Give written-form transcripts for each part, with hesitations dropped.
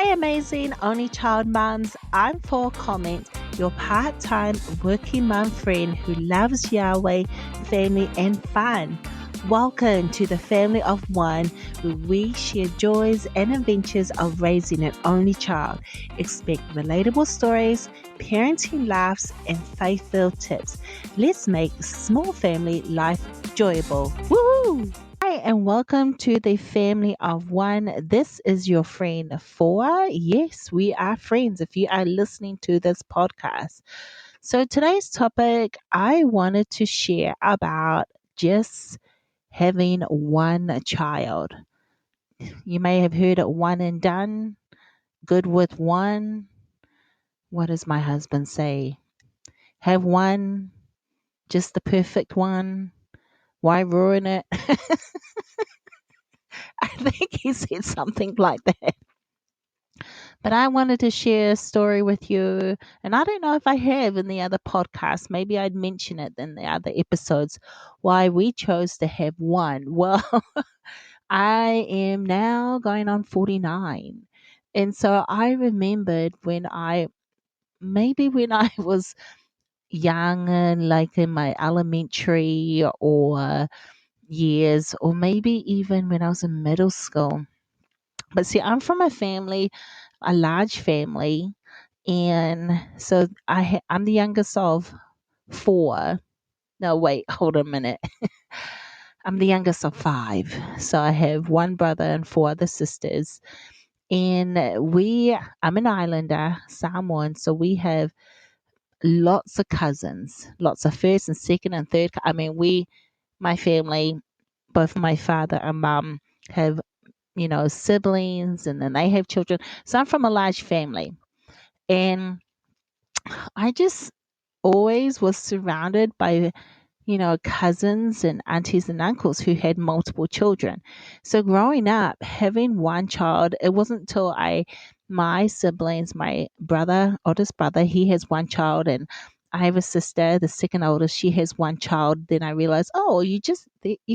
Hey, amazing only child moms. I'm FOA Comment, your part-time working mom friend who loves Yahweh, family, and fun. Welcome to the family of one where we share joys and adventures of raising an only child. Expect relatable stories, parenting laughs, and faith-filled tips. Let's make small family life enjoyable. Woo! Hi, and welcome to the family of one. This is your friend Foa. Yes, we are friends if you are listening to this podcast. So, today's topic I wanted to share about just having one child. You may have heard it one and done, good with one. What does my husband say? Have one, just the perfect one. Why ruin it? I think he said something like that. But I wanted to share a story with you. And I don't know if I have in the other podcast. Maybe I'd mention it in the other episodes why we chose to have one. Well, I am now going on 49. And so I remembered when I was young and like in my elementary or years, or maybe even when I was in middle school. But see, I'm from a large family, and so I'm the youngest of four. No, wait, hold a minute. I'm the youngest of five. So I have one brother and four other sisters. And I'm an islander, Samoan, so we have lots of cousins, lots of first and second and third. I mean, my family, both my father and mum have, siblings, and then they have children. So I'm from a large family. And I just always was surrounded by, cousins and aunties and uncles who had multiple children. So growing up, having one child, it wasn't until my siblings, my brother, oldest brother, he has one child, and I have a sister, the second oldest, she has one child. Then I realized, oh, you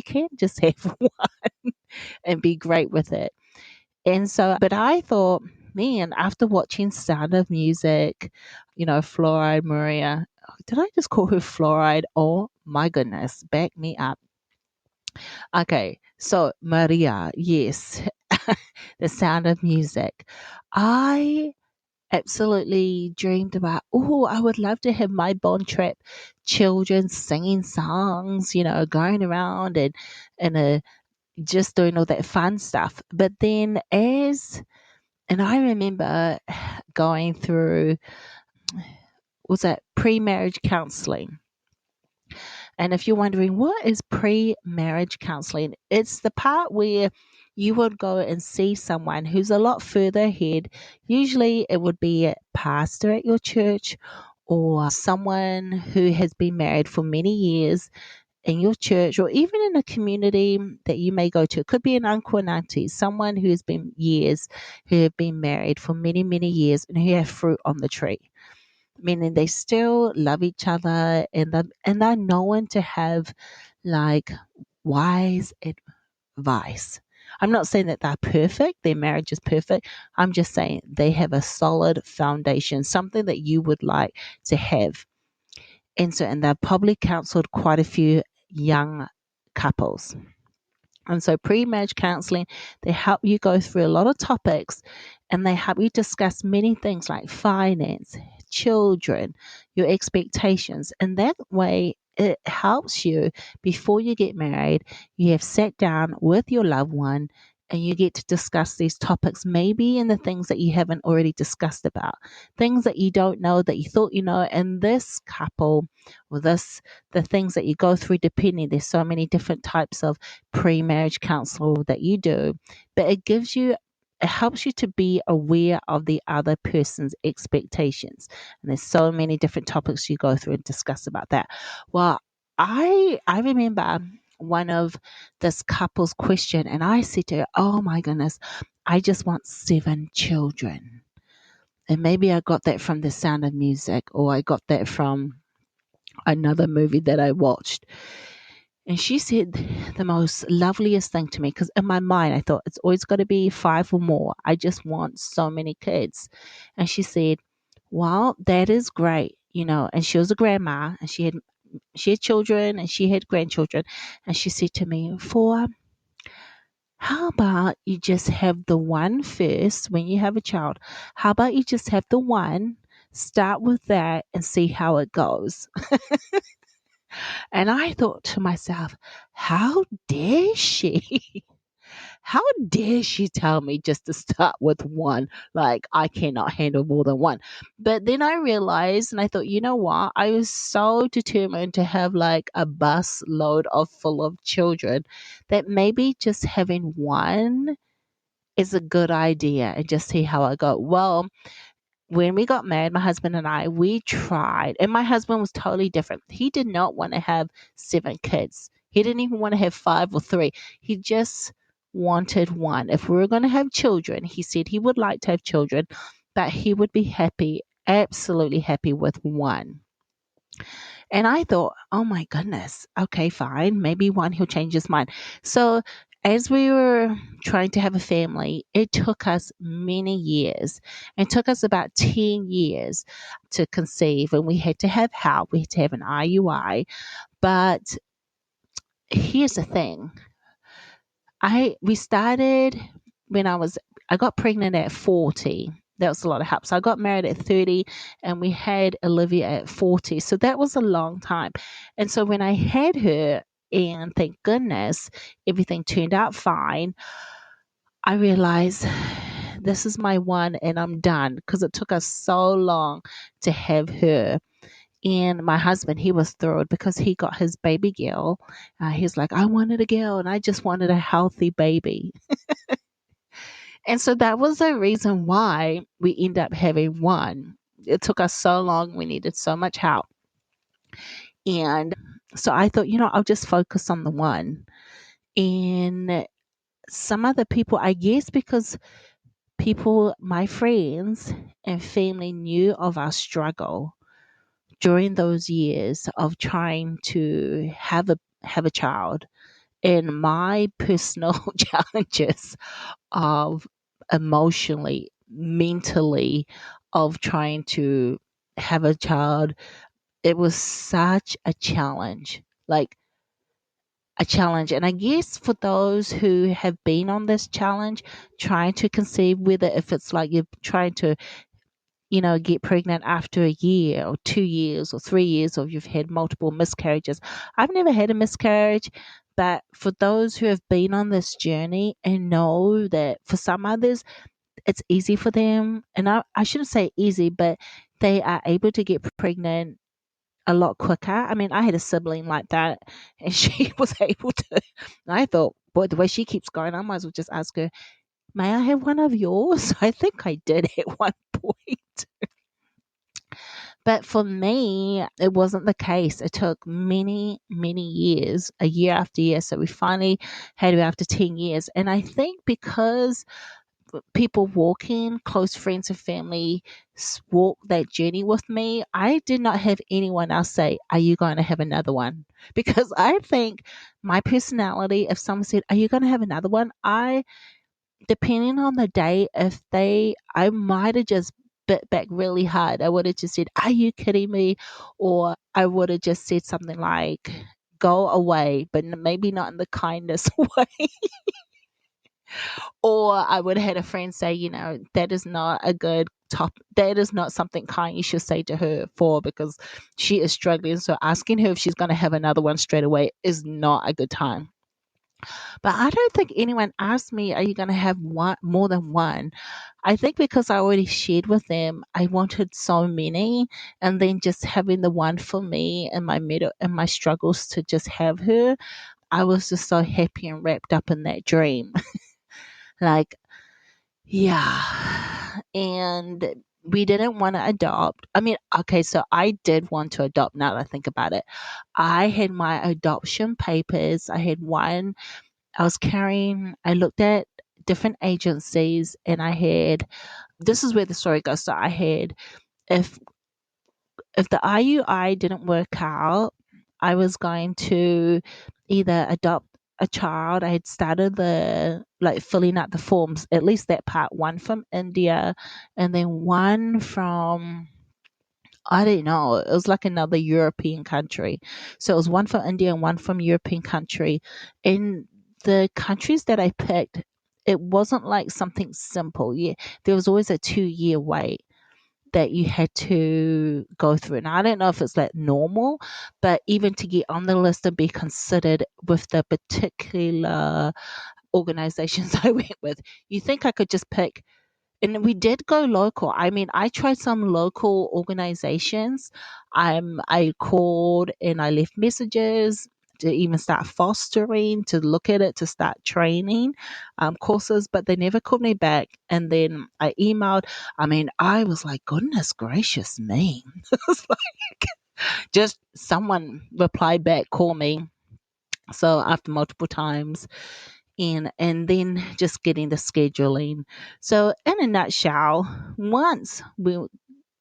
can't just have one and be great with it. And so, but I thought, man, after watching Sound of Music, Fluoride Maria, did I just call her Fluoride? Oh my goodness, back me up. Okay, so Maria, yes, the Sound of Music. I absolutely dreamed about, oh, I would love to have my Bond Trap children singing songs, going around and just doing all that fun stuff. But then and I remember going through, was that pre-marriage counseling? And if you're wondering, what is pre-marriage counseling? It's the part where you would go and see someone who's a lot further ahead. Usually it would be a pastor at your church or someone who has been married for many years in your church, or even in a community that you may go to. It could be an uncle and auntie, someone who have been married for many, many years and who have fruit on the tree, meaning they still love each other, and they're known to have like wise advice. I'm not saying that they're perfect, their marriage is perfect. I'm just saying they have a solid foundation, something that you would like to have. And they've probably counseled quite a few young couples. And so pre-marriage counseling, they help you go through a lot of topics, and they help you discuss many things like finance, children, your expectations. And that way it helps you before you get married. You have sat down with your loved one and you get to discuss these topics, maybe in the things that you haven't already discussed about, things that you don't know that you thought you know. And this couple, or the things that you go through, depending, there's so many different types of pre-marriage counsel that you do, but it helps you to be aware of the other person's expectations. And there's so many different topics you go through and discuss about that. Well, I remember one of this couple's question, and I said to her, oh my goodness, I just want 7 children. And maybe I got that from The Sound of Music, or I got that from another movie that I watched. And she said the most loveliest thing to me, because in my mind, I thought it's always got to be five or more. I just want so many kids. And she said, well, that is great, and she was a grandma, and she had children and she had grandchildren. And she said to me, "For how about you just have the one first when you have a child? How about you just have the one, start with that and see how it goes?" And I thought to myself, how dare she? How dare she tell me just to start with one? Like, I cannot handle more than one. But then I realized, and I thought, you know what? I was so determined to have like a bus load of full of children that maybe just having one is a good idea and just see how I go. Well, when we got married, my husband and I, we tried, and my husband was totally different. He did not want to have seven kids. He didn't even want to have five or three. He just wanted one. If we were going to have children, he said he would like to have children, but he would be happy, absolutely happy with one. And I thought, oh my goodness, okay, fine. Maybe one, he'll change his mind. So as we were trying to have a family, it took us many years. It took us about 10 years to conceive, and we had to have help. We had to have an IUI. But here's the thing. We started when I got pregnant at 40. That was a lot of help. So I got married at 30 and we had Olivia at 40. So that was a long time. And so when I had her, and thank goodness everything turned out fine, I realized this is my one and I'm done, because it took us so long to have her. And my husband, he was thrilled because he got his baby girl. He's like, I wanted a girl and I just wanted a healthy baby. And so that was the reason why we end up having one. It took us so long. We needed so much help. And so I thought, I'll just focus on the one. And some other people, I guess, because people, my friends and family knew of our struggle during those years of trying to have a child, and my personal challenges of emotionally, mentally, of trying to have a child. It was such a challenge, like a challenge. And I guess for those who have been on this challenge, trying to conceive, whether if it's like you're trying to get pregnant after a year or 2 years or 3 years, or you've had multiple miscarriages. I've never had a miscarriage, but for those who have been on this journey and know that for some others, it's easy for them. And I shouldn't say easy, but they are able to get pregnant a lot quicker. I mean, I had a sibling like that, and she was able to. I thought, boy, the way she keeps going, I might as well just ask her, may I have one of yours? I think I did at one point. But for me, it wasn't the case. It took many, many years, a year after year. So we finally had her after 10 years. And I think because people walking, close friends and family walk that journey with me, I did not have anyone else say, are you going to have another one? Because I think my personality, if someone said, are you going to have another one? Depending on the day, I might have just bit back really hard. I would have just said, are you kidding me? Or I would have just said something like, go away, but maybe not in the kindness way. Or I would have had a friend say, that is not a good top, that is not something kind you should say to her, because she is struggling. So asking her if she's going to have another one straight away is not a good time. But I don't think anyone asked me, are you going to have one more than one? I think because I already shared with them, I wanted so many, and then just having the one for me and my middle and my struggles to just have her, I was just so happy and wrapped up in that dream. Like, yeah. And we didn't want to adopt. I mean, okay, so I did want to adopt now that I think about it. I had my adoption papers. I had one. I looked at different agencies, and this is where the story goes. So I had, if the IUI didn't work out, I was going to either adopt a child. I had started the like filling out the forms, at least that part, one from India and then one from, I don't know, it was like another European country. So it was one from India and one from European country. In the countries that I picked, it wasn't like something simple. Yeah, there was always a 2 year wait that you had to go through. And I don't know if it's like normal, but even to get on the list and be considered with the particular organizations I went with, you think I could just pick, and we did go local. I mean, I tried some local organizations. I called and I left messages to even start fostering, to look at it, to start training courses, but they never called me back. And then I emailed. I mean, I was like, goodness gracious me. It's like just someone replied back, call me. So after multiple times, and then just getting the scheduling. So in a nutshell, once we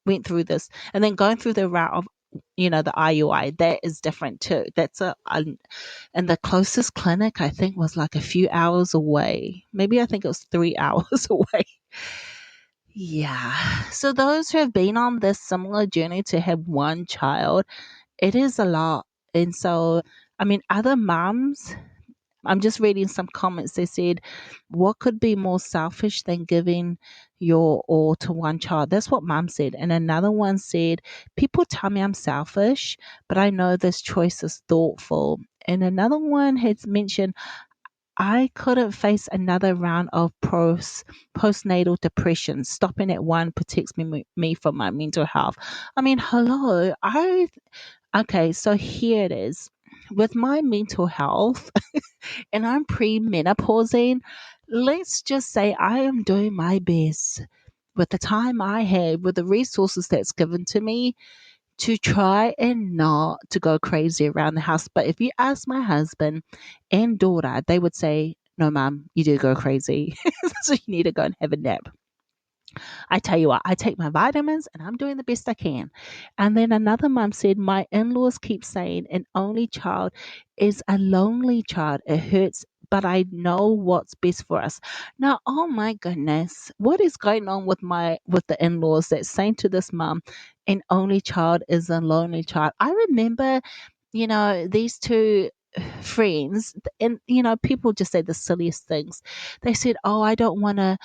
went through this, and then going through the route of the IUI, that is different too. That's and the closest clinic I think was like a few hours away. Maybe I think it was 3 hours away. Yeah. So those who have been on this similar journey to have one child, it is a lot. And so, I mean, other moms, I'm just reading some comments. They said, what could be more selfish than giving your all to one child? That's what mom said. And another one said, people tell me I'm selfish, but I know this choice is thoughtful. And another one has mentioned, I couldn't face another round of postnatal depression. Stopping at one protects me from my mental health. I mean, hello. Okay, so here it is. With my mental health, and I'm premenopausing, let's just say I am doing my best with the time I have, with the resources that's given to me, to try and not to go crazy around the house. But if you ask my husband and daughter, they would say, no, mum, you do go crazy. So you need to go and have a nap. I tell you what, I take my vitamins and I'm doing the best I can. And then another mom said, my in laws keep saying an only child is a lonely child. It hurts, but I know what's best for us. Now, oh my goodness, what is going on with the in laws that's saying to this mom, an only child is a lonely child? I remember, these two friends, and people just say the silliest things. They said, oh, I don't want a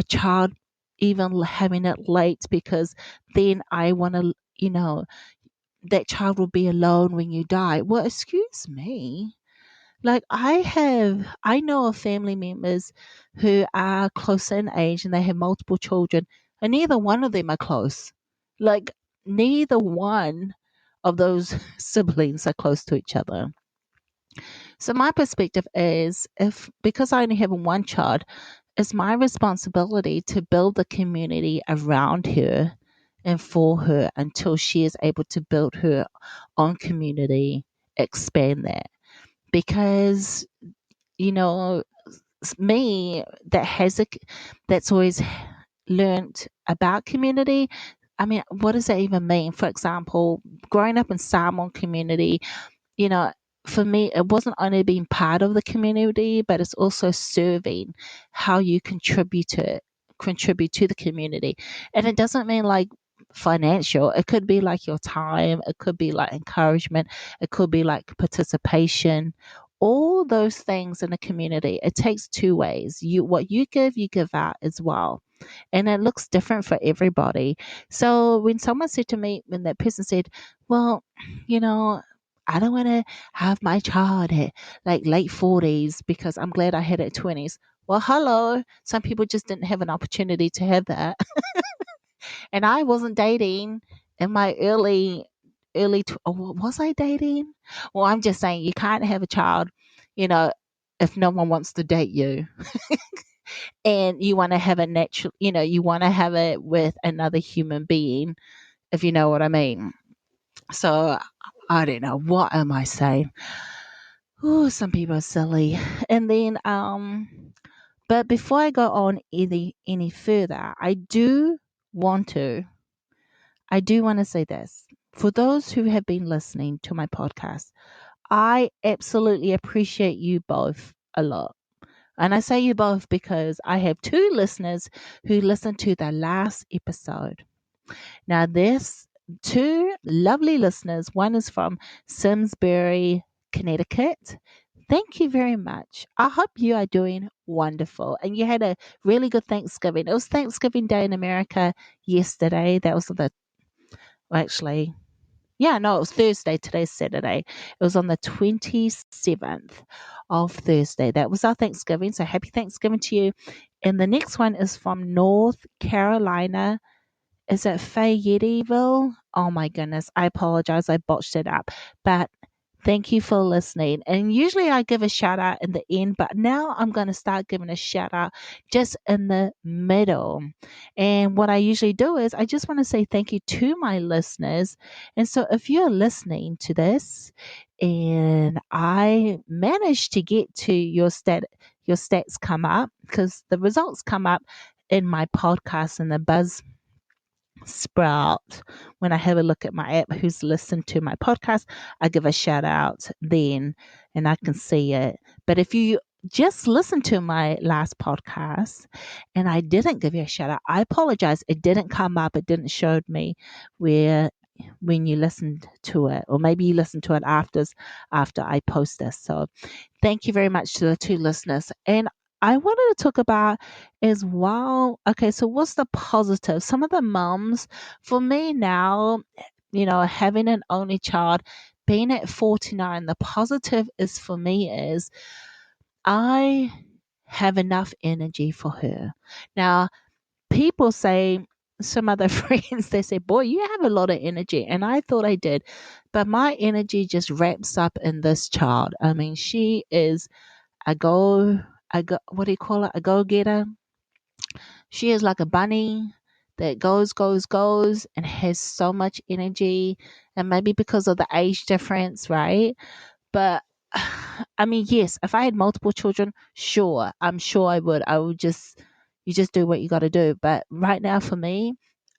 child even having it late, because then I want to, that child will be alone when you die. Well, excuse me. Like, I know of family members who are close in age and they have multiple children, and neither one of them are close. Like, neither one of those siblings are close to each other. So my perspective is, if because I only have one child, it's my responsibility to build the community around her and for her until she is able to build her own community, expand that. Because, you know, me that's always learned about community. I mean, what does that even mean? For example, growing up in Samoan community, you know, for me, it wasn't only being part of the community, but it's also serving, how you contribute to the community. And it doesn't mean like financial. It could be like your time. It could be like encouragement. It could be like participation. All those things in a community, it takes two ways. What you give out as well, and it looks different for everybody. So when someone said to me, when that person said, well, you know, I don't want to have my child at like late 40s because I'm glad I had it at 20s. Well, hello. Some people just didn't have an opportunity to have that. And I wasn't dating in my was I dating? Well, I'm just saying you can't have a child, you know, if no one wants to date you. And you want to have a natural, you want to have it with another human being, if you know what I mean. So I don't know. What am I saying? Oh, some people are silly. And then, but before I go on any further, want to, I do want to say this. for those who have been listening to my podcast, I absolutely appreciate you both a lot. And I say you both because I have two listeners who listened to the last episode. Now, there's two lovely listeners. One is from Simsbury, Connecticut. Thank you very much. I hope you are doing wonderful and you had a really good Thanksgiving. It was Thanksgiving Day in America yesterday. That was the, well, actually, yeah, no, it was Thursday. Today's Saturday. It was on the 27th of Thursday. That was our Thanksgiving. So happy Thanksgiving to you. And the next one is from North Carolina. Is it Fayetteville? Oh my goodness. I apologize. I botched it up. But thank you for listening. And usually I give a shout out in the end, but now I'm going to start giving a shout out just in the middle. And what I usually do is I just want to say thank you to my listeners. And so if you're listening to this and I managed to get to your stats come up because the results come up in my podcast and the buzz sprout when I have a look at my app who's listened to my podcast. I give a shout out then and I can see it. But if you just listen to my last podcast and I didn't give you a shout out, I apologize. It didn't come up. It didn't show me where when you listened to it, or maybe you listened to it after I post this. So thank you very much to the two listeners. And I wanted to talk about as well. Okay, so what's the positive? Some of the mums, for me now, having an only child, being at 49, the positive is for me is I have enough energy for her. Now, people say, some other friends, they say, boy, you have a lot of energy. And I thought I did. But my energy just wraps up in this child. I mean, she is what do you call it? A go getter. She is like a bunny that goes, and has so much energy. And maybe because of the age difference, right? But I mean, yes, if I had multiple children, sure, I'm sure I would. You just do what you got to do. But right now, for me,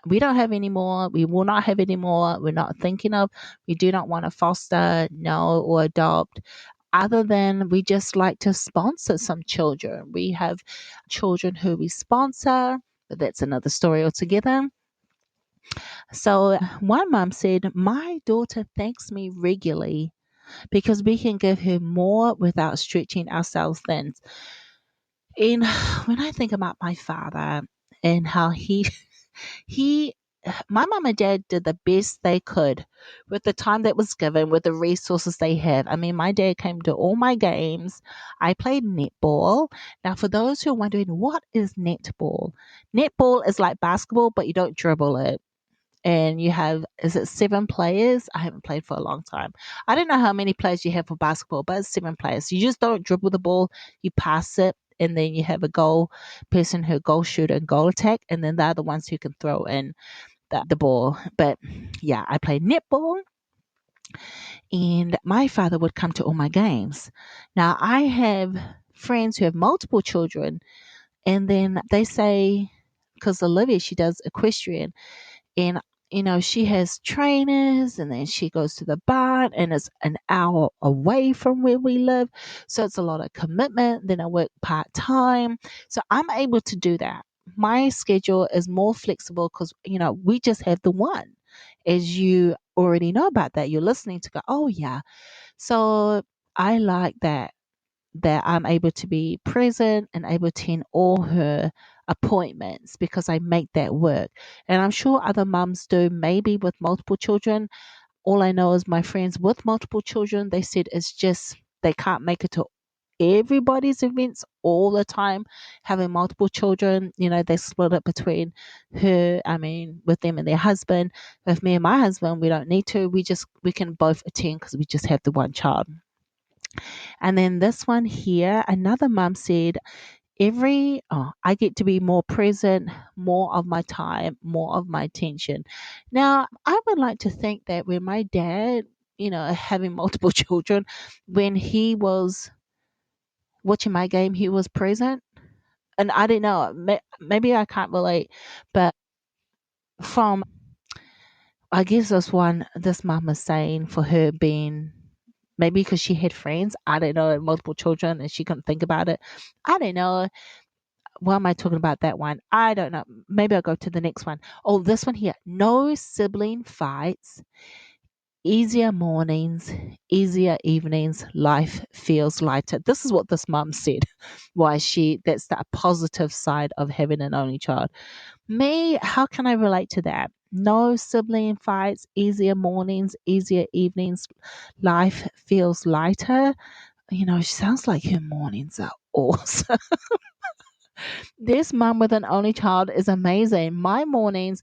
we don't have any more. We will not have any more. We're not thinking of, we do not want to foster, no, or adopt. Other than we just like to sponsor some children. We have children who we sponsor, but that's another story altogether. So, one mom said, my daughter thanks me regularly because we can give her more without stretching ourselves thin. And when I think about my father and how he, my mom and dad did the best they could with the time that was given, with the resources they had. I mean, my dad came to all my games. I played netball. Now, for those who are wondering, what is netball? Netball is like basketball, but you don't dribble it, and you have, is it 7 players? I haven't played for a long time. I don't know how many players you have for basketball, but it's 7 players. You just don't dribble the ball, you pass it, and then you have a goal person who goal shooter and goal attack, and then they're the ones who can throw in the ball. But yeah, I played netball, and my father would come to all my games. Now I have friends who have multiple children, and then they say, because Olivia, she does equestrian, and she has trainers, and then she goes to the barn, and it's an hour away from where we live, so it's a lot of commitment. Then I work part-time, so I'm able to do that. My schedule is more flexible because we just have the one, as you already know about that. You're listening to go, oh yeah. So I like that I'm able to be present and able to attend all her appointments because I make that work. And I'm sure other mums do, maybe with multiple children. All I know is my friends with multiple children, they said it's just they can't make it to everybody's events all the time. Having multiple children, they split it between with them and their husband. With me and my husband, we don't need to. We can both attend because we just have the one child. And then this one here, another mum said, I get to be more present, more of my time, more of my attention. Now, I would like to think that when my dad, having multiple children, when he was watching my game, he was present. And I don't know, maybe I can't relate, but from I guess this mom is saying for her being maybe because she had friends, I don't know, multiple children and she couldn't think about it. I don't know. Why am I talking about that one? I don't know. Maybe I'll go to the next one. Oh, this one here. No sibling fights, easier mornings, easier evenings, life feels lighter. This is what this mom said. That's the positive side of having an only child. Me, how can I relate to that? No sibling fights, easier mornings, easier evenings, life feels lighter. She sounds like her mornings are awesome. This mom with an only child is amazing. My mornings,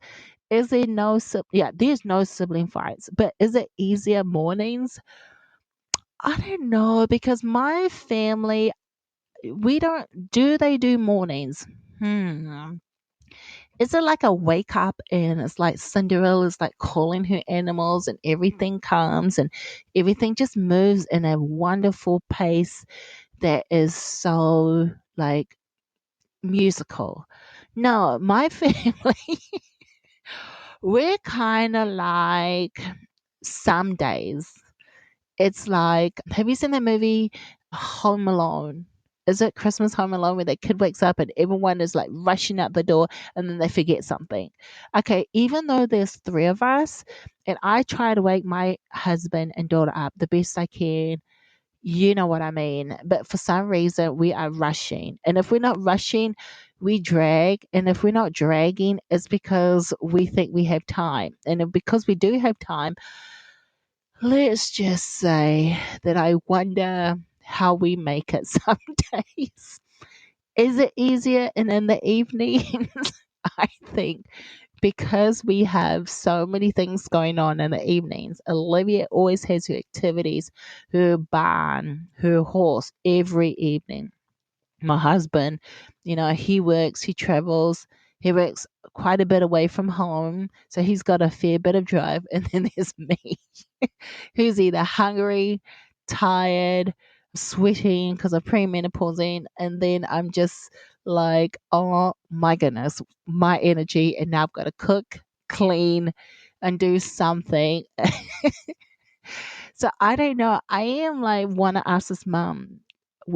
is there no, yeah, there's no sibling fights, but is it easier mornings? I don't know because my family, we don't, do they do mornings? Hmm. Is it like a wake up and it's like Cinderella's like calling her animals and everything comes and everything just moves in a wonderful pace that is so like musical? No, my family, we're kind of like some days. It's like, have you seen that movie Home Alone? Is it Christmas Home Alone where the kid wakes up and everyone is like rushing out the door and then they forget something? Okay, even though there's three of us and I try to wake my husband and daughter up the best I can, you know what I mean? But for some reason, we are rushing. And if we're not rushing, we drag. And if we're not dragging, it's because we think we have time. And because we do have time, let's just say that I wonder how we make it some days. Is it easier and in the evenings? I think because we have so many things going on in the evenings, Olivia always has her activities, her barn, her horse every evening. My husband, he travels, he works quite a bit away from home, so he's got a fair bit of drive. And then there's me, who's either hungry, tired, sweating because of premenopausing, and then I'm just like, oh my goodness, my energy, and now I've got to cook, clean, and do something. So I don't know. I am like want to ask this mom,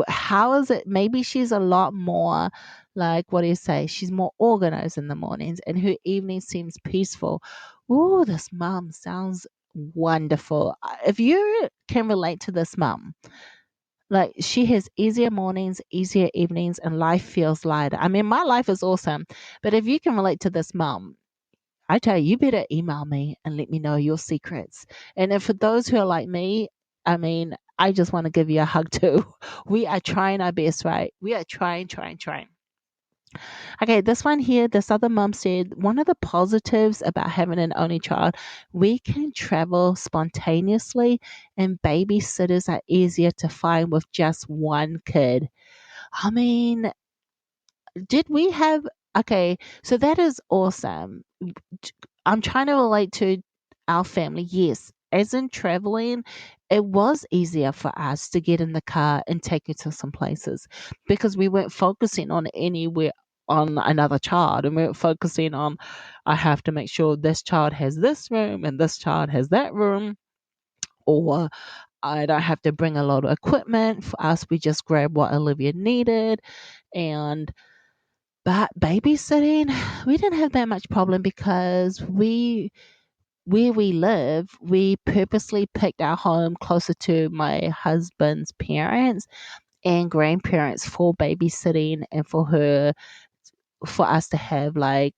how is it? Maybe she's a lot more like what do you say? She's more organized in the mornings, and her evening seems peaceful. Oh, this mom sounds wonderful. If you can relate to this mom, like she has easier mornings, easier evenings, and life feels lighter. I mean, my life is awesome, but if you can relate to this mom, I tell you, you better email me and let me know your secrets. And if for those who are like me, I mean, I just want to give you a hug too. We are trying our best, right? We are trying, trying, trying. Okay, this one here, this other mom said one of the positives about having an only child, we can travel spontaneously and babysitters are easier to find with just one kid. I mean, did we have okay, so that is awesome. I'm trying to relate to our family. Yes, as in traveling, it was easier for us to get in the car and take you to some places because we weren't focusing on anywhere on another child and we weren't focusing on I have to make sure this child has this room and this child has that room, or I don't have to bring a lot of equipment. For us, we just grabbed what Olivia needed. And but babysitting, we didn't have that much problem because where we live, we purposely picked our home closer to my husband's parents and grandparents for babysitting and for us to have like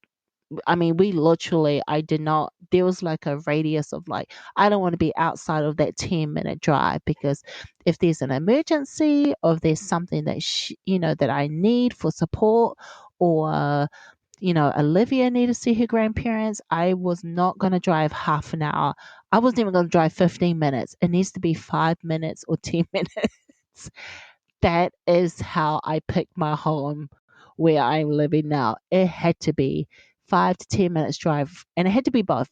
I mean, we literally, I did not, there was like a radius of like, I don't want to be outside of that 10-minute drive because if there's an emergency or if there's something that, that I need for support or, Olivia needed to see her grandparents, I was not going to drive half an hour. I wasn't even going to drive 15 minutes. It needs to be 5 minutes or 10 minutes. That is how I picked my home where I'm living now. It had to be 5 to 10 minutes drive, and it had to be both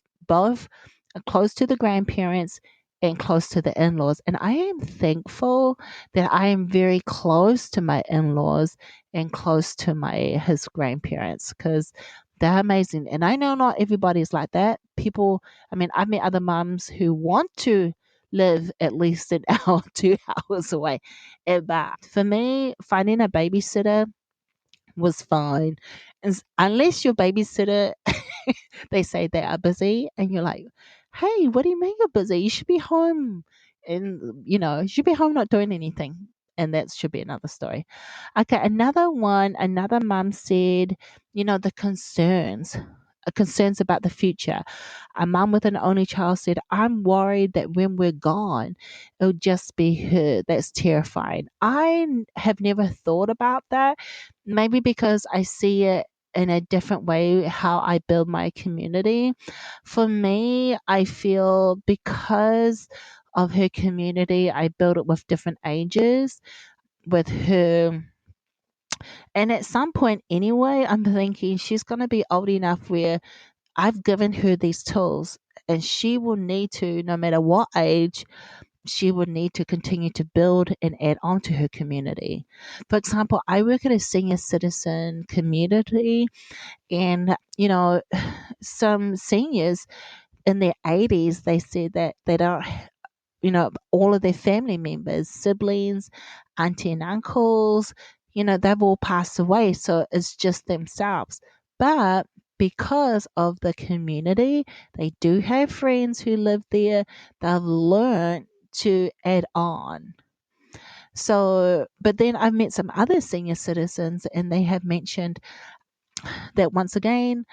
close to the grandparents and close to the in-laws. And I am thankful that I am very close to my in-laws and close to my his grandparents because They're amazing. And I know not everybody is like that. People, I mean, I've met other moms who want to live at least an hour, 2 hours away. But for me, finding a babysitter was fine. Unless your babysitter, they say they are busy, and you're like, hey, what do you mean you're busy? You should be home. And, you should be home not doing anything. And that should be another story. Okay, another one, another mum said, the concerns about the future. A mum with an only child said, I'm worried that when we're gone, it'll just be her. That's terrifying. Have never thought about that. Maybe because I see it in a different way how I build my community. For me, I feel because of her community, I build it with different ages with her. And at some point anyway, I'm thinking she's going to be old enough where I've given her these tools and she will need to, no matter what age, she would need to continue to build and add on to her community. For example, I work at a senior citizen community, and some seniors in their 80s, they said that they don't, all of their family members, siblings, auntie and uncles, they've all passed away. So it's just themselves. But because of the community, they do have friends who live there. They've learned to add on. So, but then I've met some other senior citizens and they have mentioned that once again,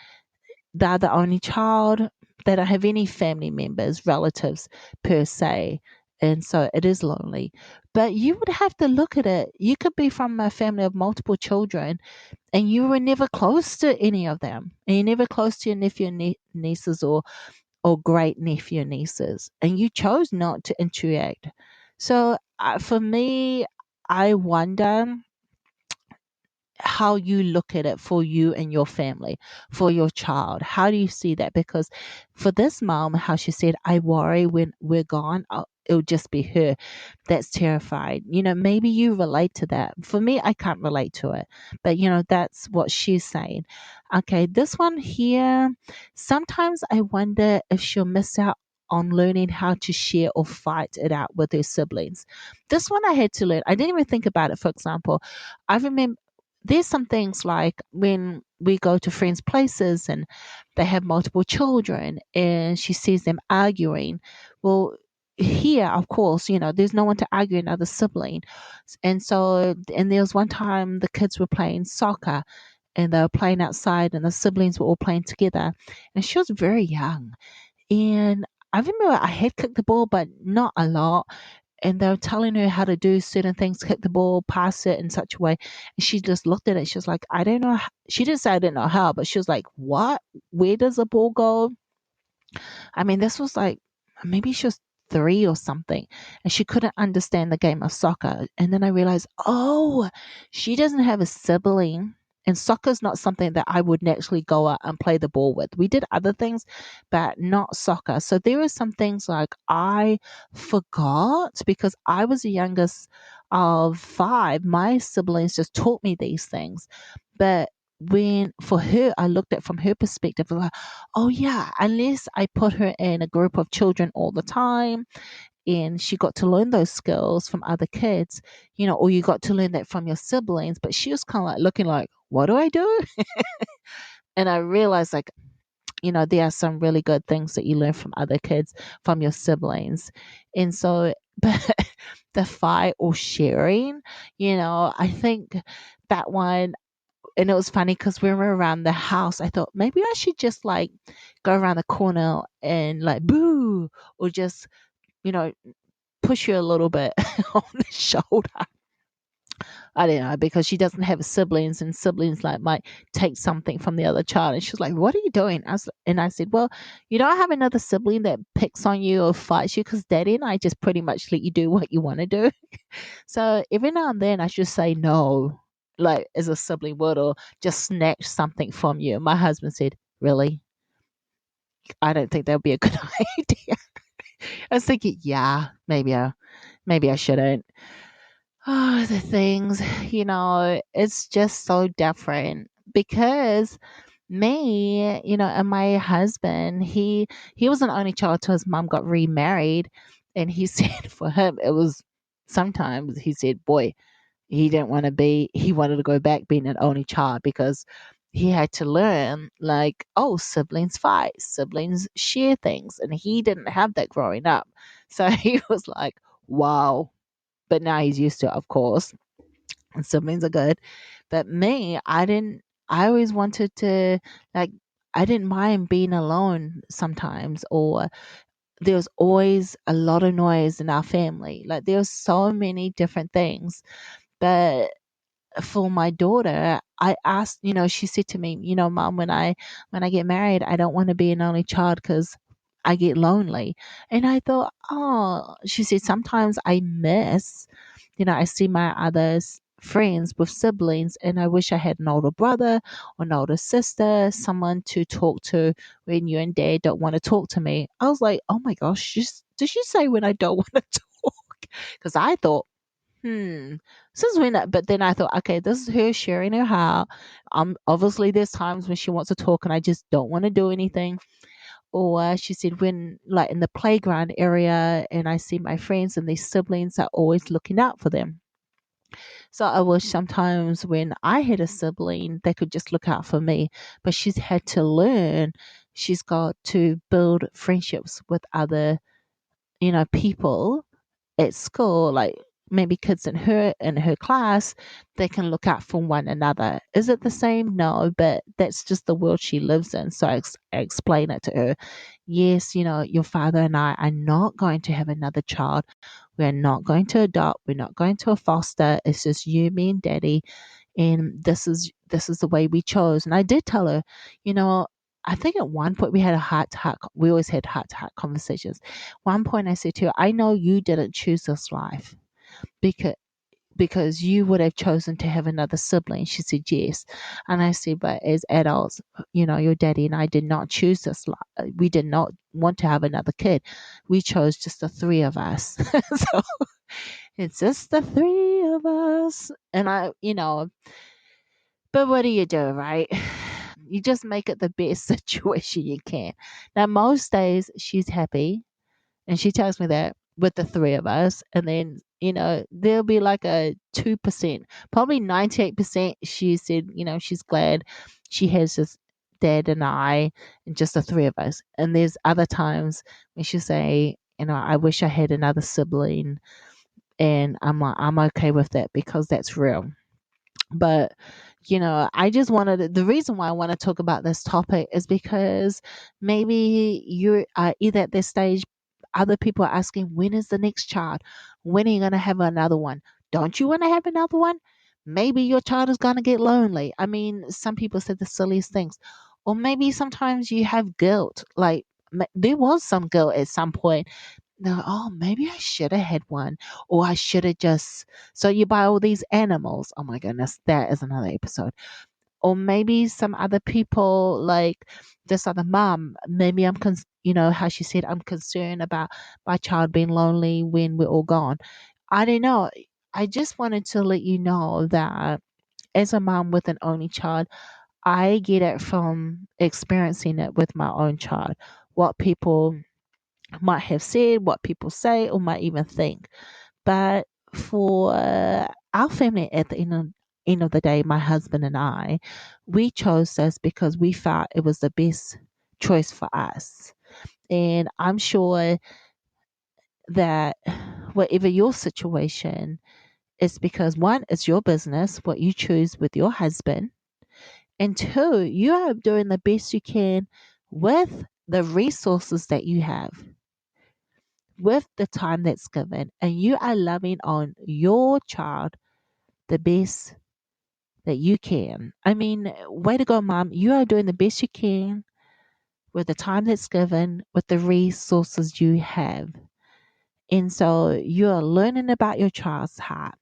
they're the only child. They don't have any family members, relatives per se. And so it is lonely. But you would have to look at it. You could be from a family of multiple children and you were never close to any of them. And you're never close to your nephew and nieces or great nephew and nieces. And you chose not to interact. So for me, I wonder how you look at it for you and your family, for your child. How do you see that? Because for this mom, how she said, I worry when we're gone, it'll just be her. That's terrified. Maybe you relate to that. For me, I can't relate to it. But, that's what she's saying. Okay, this one here, sometimes I wonder if she'll miss out on learning how to share or fight it out with her siblings. This one I had to learn. I didn't even think about it. For example, I remember there's some things like when we go to friends' places and they have multiple children and she sees them arguing. Well, here, of course, there's no one to argue another sibling. And so, and there was one time the kids were playing soccer and they were playing outside and the siblings were all playing together. And she was very young. And I remember I had kicked the ball, but not a lot, and they were telling her how to do certain things, kick the ball, pass it in such a way. And she just looked at it. She was like, I don't know. She didn't say I didn't know how, but she was like, what? Where does the ball go? I mean, this was like maybe she was 3 or something, and she couldn't understand the game of soccer. And then I realized, oh, she doesn't have a sibling. And soccer's not something that I would naturally go out and play the ball with. We did other things, but not soccer. So there are some things like I forgot because I was the youngest of 5. My siblings just taught me these things. But when for her, I looked at from her perspective, like, oh yeah, unless I put her in a group of children all the time and she got to learn those skills from other kids, or you got to learn that from your siblings. But she was kind of like looking like, what do I do? And I realized like, there are some really good things that you learn from other kids, from your siblings. And so, but the fight or sharing, I think that one, and it was funny because when we were around the house, I thought maybe I should just like go around the corner and like boo, or just, you know, push her a little bit on the shoulder. I don't know, because she doesn't have siblings and siblings like might take something from the other child. And she was like, what are you doing? And I said, well, you don't have another sibling that picks on you or fights you because daddy and I just pretty much let you do what you want to do. So every now and then I just say no, like as a sibling would, or just snatch something from you. My husband said, really? I don't think that would be a good idea. I was thinking, yeah, maybe I shouldn't. Oh, the things, it's just so different because Me, and my husband, he was an only child till his mom got remarried, and he said for him it was sometimes he said, boy, he wanted to go back being an only child because he had to learn like, oh, siblings fight, siblings share things, and he didn't have that growing up. So he was like, wow. But now he's used to it, of course, and siblings are good. But me, I always wanted to, like, I didn't mind being alone sometimes, or there was always a lot of noise in our family. Like, there was so many different things. But for my daughter, I asked, she said to me, Mom, when I get married, I don't want to be an only child because I get lonely. And I thought, oh, she said, sometimes I miss, I see my others friends with siblings, and I wish I had an older brother or an older sister, someone to talk to when you and dad don't want to talk to me. I was like, oh my gosh, did she say when I don't want to talk? Because I thought, since when? But then I thought, okay, this is her sharing her heart. Obviously, there's times when she wants to talk, and I just don't want to do anything. Or she said, when like in the playground area, and I see my friends and these siblings are always looking out for them. So I wish sometimes when I had a sibling, they could just look out for me. But she's had to learn. She's got to build friendships with other, people at school, like maybe kids in her class, they can look out for one another. Is it the same? No, but that's just the world she lives in. So I explain it to her. Yes, your father and I are not going to have another child. We're not going to adopt. We're not going to a foster. It's just you, me, and daddy, and this is the way we chose. And I did tell her, you know, I think at one point we had a heart to heart. We always had heart to heart conversations. One point I said to her, I know you didn't choose this life because you would have chosen to have another sibling. She said yes. And I said, but as adults, your daddy and I did not choose this life. We did not want to have another kid. We chose just the three of us. So it's just the three of us. And but what do you do, right? You just make it the best situation you can. Now, most days she's happy, and she tells me that with the three of us. And then, there'll be like a 2%, probably 98%. She said, she's glad she has just dad and I and just the three of us. And there's other times when she'll say, I wish I had another sibling. And I'm like, I'm okay with that because that's real. But I just wanted the reason why I want to talk about this topic is because maybe you're either at this stage, other people are asking, when is the next child? When are you going to have another one? Don't you want to have another one? Maybe your child is going to get lonely. I mean, some people said the silliest things. Or maybe sometimes you have guilt. Like, there was some guilt at some point. No, oh, maybe I should have had one, or I should have just. So you buy all these animals. Oh my goodness, that is another episode. Or maybe some other people, like this other mom. Maybe how she said, I'm concerned about my child being lonely when we're all gone. I don't know. I just wanted to let you know that as a mom with an only child, I get it from experiencing it with my own child. What people might have said, what people say, or might even think. But for our family, at the end of the day, my husband and I, we chose this because we felt it was the best choice for us. And I'm sure that whatever your situation is, because one, it's your business what you choose with your husband, and two, you are doing the best you can with the resources that you have, with the time that's given, and you are loving on your child the best that you can. I mean, way to go, mom. You are doing the best you can with the time that's given, with the resources you have. And so you are learning about your child's heart.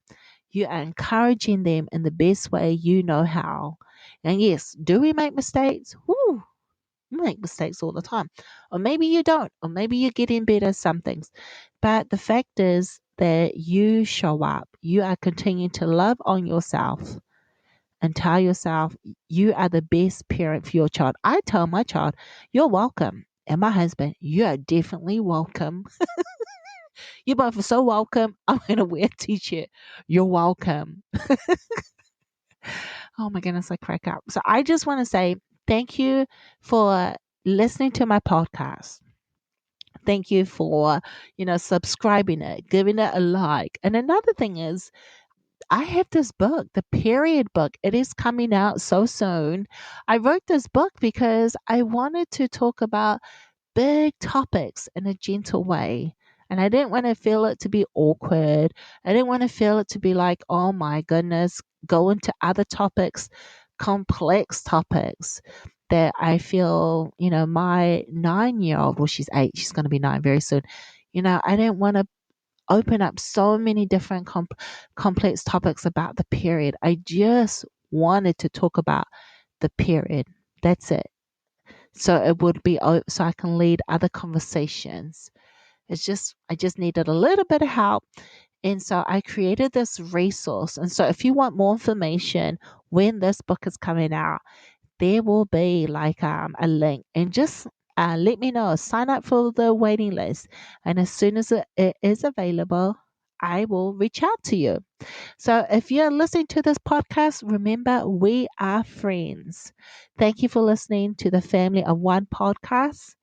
You are encouraging them in the best way you know how. And yes, do we make mistakes? Woo, we make mistakes all the time. Or maybe you don't, or maybe you're getting better at some things. But the fact is that you show up, you are continuing to love on yourself, and tell yourself you are the best parent for your child. I tell my child, you're welcome. And my husband, you are definitely welcome. You both are so welcome. I'm going to wear a t shirt. You're welcome. Oh my goodness, I crack up. So I just want to say thank you for listening to my podcast. Thank you for, subscribing it, giving it a like. And another thing is, I have this book, the period book. It is coming out so soon. I wrote this book because I wanted to talk about big topics in a gentle way. And I didn't want to feel it to be awkward. I didn't want to feel it to be like, oh my goodness, go into other topics, complex topics that I feel, my 9-year old, well, she's 8, she's going to be 9 very soon. I didn't want to open up so many different complex topics about the period. I just wanted to talk about the period. That's it. So it would be so I can lead other conversations. I just needed a little bit of help. And so I created this resource. And so if you want more information when this book is coming out, there will be like a link, and just let me know. Sign up for the waiting list. And as soon as it is available, I will reach out to you. So if you're listening to this podcast, remember we are friends. Thank you for listening to the Family of One podcast.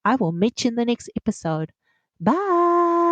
I will meet you in the next episode. Bye.